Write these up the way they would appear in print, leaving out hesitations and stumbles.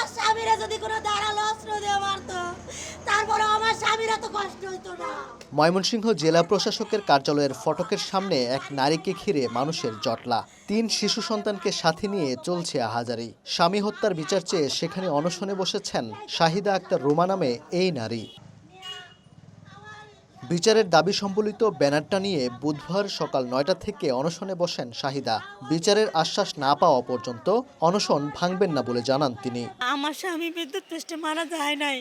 আমার স্বামীরা যদি কোনো ধারালো অস্ত্র দিয়ে মারতো, তারপরে আমার স্বামীরা তো কষ্ট হইতো না। ময়মনসিংহ জেলা প্রশাসকের কার্যালয়ের ফটকের সামনে এক নারীকে ঘিরে মানুষের জটলা। 3 শিশু সন্তানকে সাথে নিয়ে চলছে আহাজারি। স্বামী হত্যার বিচার চেয়ে সেখানে অনশনে বসেছেন শাহিদা আক্তার রুমা নামে এই নারী। বিচারের দাবি সম্বলিত ব্যানারটা নিয়ে বুধবার সকাল 9টা থেকে অনশনে বসেন শাহিদা। বিচারের আশ্বাস না পাওয়া পর্যন্ত অনশন ভাঙবেন না বলে জানান তিনি। আমার স্বামী বিদ্যুৎ পৃষ্ঠে মারা যায় নাই।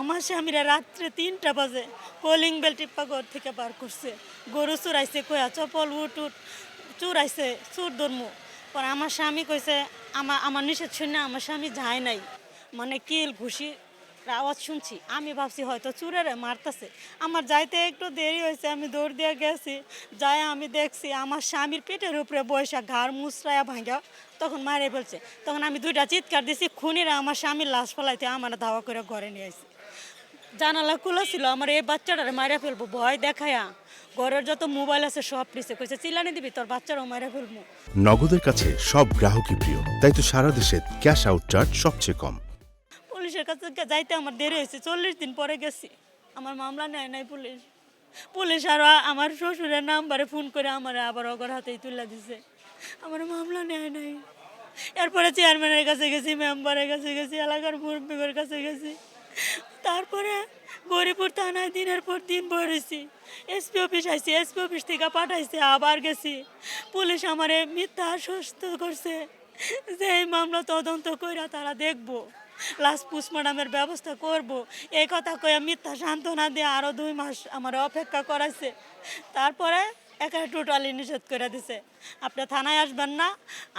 আমার স্বামীরা রাত্রে 3টা বাজে কলিং বেল টিপ্পা ঘর থেকে বার করছে। গরু চুরাইছে, কয়া চপল উট চুরাইছে, চুর ধর্ম। পরে আমার স্বামী কইছে আমার নিষেধ শুনে আমার স্বামী যায় নাই, মানে কিল ঘুষি আওয়াজ শুনছি। আমি ভাবছি হয়তো চুরেরে মারতেছে। আমার যাইতে একটু দেরি হয়েছে, আমি দৌড় দিয়ে গেছি। যাই আমি দেখছি আমার স্বামীর পেটের উপরে বৈশা ঘাড় মুচড়ায়া ভাঙ্গা তখন মারে ফেলছে। তখন আমি 2টা চিৎকার দিছি, খুনিরা আমার স্বামীর লাশ ফলাইতে আমার ধাওয়া করে ঘরে নিয়ে আসি। জানালা খোলা ছিল, আমার এই বাচ্চাটারে মারা ফেলবো ভয় দেখায়া। ঘরের যত মোবাইল আছে সব নিচে, কইছে চিল্লানি দিবি তোর বাচ্চারও মারা ফেলবো। নগদের কাছে সব গ্রাহকই প্রিয়, তাই তো সারা দেশে ক্যাশ আউট চার্জ সবচেয়ে কম। পুলিশের কাছে যাইতে আমার দেরি হয়েছে, 40 দিন পরে গেছি। আমার মামলা নেয় নাই পুলিশ আরো আমার শ্বশুরের নাম্বারে ফোন করে আমার আবার অগর হাতেই তুলে দিছে। আমার মামলা নেয় নাই। এরপরে চেয়ারম্যানের কাছে গেছি, মেম্বারের কাছে গেছি, এলাকার মুরব্বীর কাছে গেছি। তারপরে গরিপুর থানায় দিনের পর দিন বসেছি। এসপি অফিস আইসি, এসপি অফিস থেকে পাঠাইছে, আবার গেছি। পুলিশ আমারে মিথ্যা আশ্বস্ত করছে যে এই মামলা তদন্ত কইরা তারা দেখবো, লাস্ট পোস্টমর্টমের ব্যবস্থা করব। এই কথা কয়ে মিথ্যা সান্ত্বনা দিয়ে আরও 2 মাস আমার অপেক্ষা করাইছে। তারপরে একেবারে টোটালি নিষেধ করে দিছে, আপনি থানায় আসবেন না,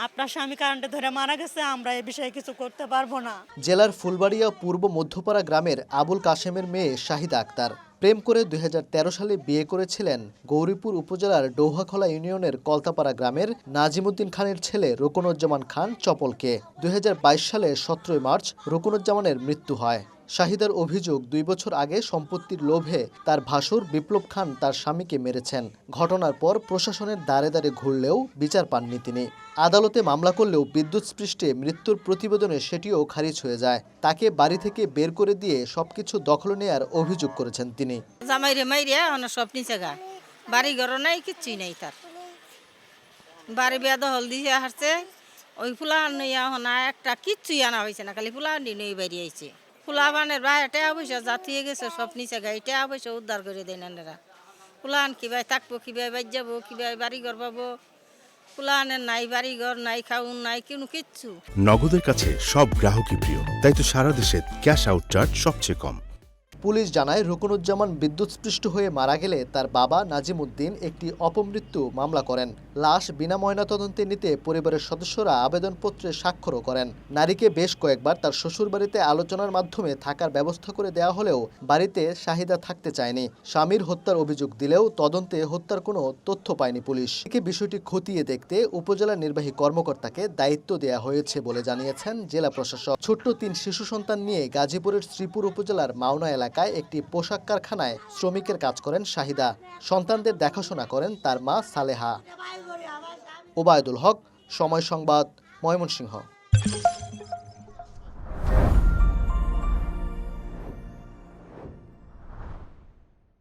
আপনার স্বামী কারেন্টে ধরে মারা গেছে, আমরা এ বিষয়ে কিছু করতে পারবো না। জেলার ফুলবাড়িয়া পূর্ব মধ্যপাড়া গ্রামের আবুল কাশেমের মেয়ে শাহিদা আক্তার প্রেম করে 2013 সালে বিয়ে করেছিলেন গৌরীপুর উপজেলার ডৌহাখলা ইউনিয়নের কলতাপাড়া গ্রামের নাজিমুদ্দিন খানের ছেলে রুকনুজ্জামান খান চপলকে। 2022 সালের 17 মার্চ রুকনুজ্জামানের মৃত্যু হয়। শাহিদার অভিযোগ 2 বছর আগে সম্পত্তির লোভে তার ভাসুর বিপ্লব খান তার স্বামীকে মেরেছেন। ঘটনার পর প্রশাসনের দ্বারে দ্বারে ঘুরলেও বিচার পাননি তিনি। আদালতে মামলা করলেও বিদ্যুৎস্পৃষ্টে মৃত্যুর প্রতিবেদনে সেটিও খারিজ হয়ে যায়। তাকে বাড়ি থেকে বের করে দিয়ে সবকিছু দখল নেয়ার অভিযোগ করেছেন তিনি। জামাইরে মাইরিয়া সব নিচে গা, বাড়ি ঘর নাই, কিচ্ছুই নাই তার। বাড়ি বিয়া দহল দিয়ে হারছে, ওই ফুলা নইয়া হনা একটা কিচ্ছুই আনা হয়েছে না, খালি ফুলা আনি নই বাড়ি আইছে। ফুলা বানের ভাই টাকা পয়সা জাতিয়ে গেছে, সব নিচে গা, এই টাকা পয়সা উদ্ধার করে দেয় না। ফুলা আন কিভাবে থাকবো, কিভাবে বাড়ি যাবো, কিভাবে বাড়ি ঘর পাবো। ফুলা আনের নাই বাড়ি ঘর নাই, খাউন নাই, কোনো কিচ্ছু। নগদের কাছে সব গ্রাহকই প্রিয়, তাই তো সারা দেশে ক্যাশ আউট চার্জ সবচেয়ে কম। পুলিশ জানায় রুকনুজ্জামান বিদ্যুৎস্পৃষ্ট হয়ে মারা গেলে তার বাবা নাজিমুদ্দিন একটি অপমৃত্যু মামলা করেন। লাশ বিনা ময়নাতদন্তে নিতে পরিবারের সদস্যরা আবেদনপত্রে স্বাক্ষরও করেন। নারীকে বেশ কয়েকবার তার শ্বশুরবাড়িতে আলোচনার মাধ্যমে থাকার ব্যবস্থা করে দেওয়া হলেও বাড়িতে শাহিদা থাকতে চায়নি। স্বামীর হত্যার অভিযোগ দিলেও তদন্তে হত্যার কোনো তথ্য পায়নি পুলিশ। একে বিষয়টি খতিয়ে দেখতে উপজেলা নির্বাহী কর্মকর্তাকে দায়িত্ব দেওয়া হয়েছে বলে জানিয়েছেন জেলা প্রশাসক। ছোট্ট 3 শিশু সন্তান নিয়ে গাজীপুরের শ্রীপুর উপজেলার মাওনা এলাকায় একটি পোশাক কারখানায় শ্রমিকের কাজ করেন শাহিদা। সন্তানদের দেখাশোনা করেন তার মা সালেহা। ওবায়দুল হক, সময় সংবাদ, ময়মনসিংহ।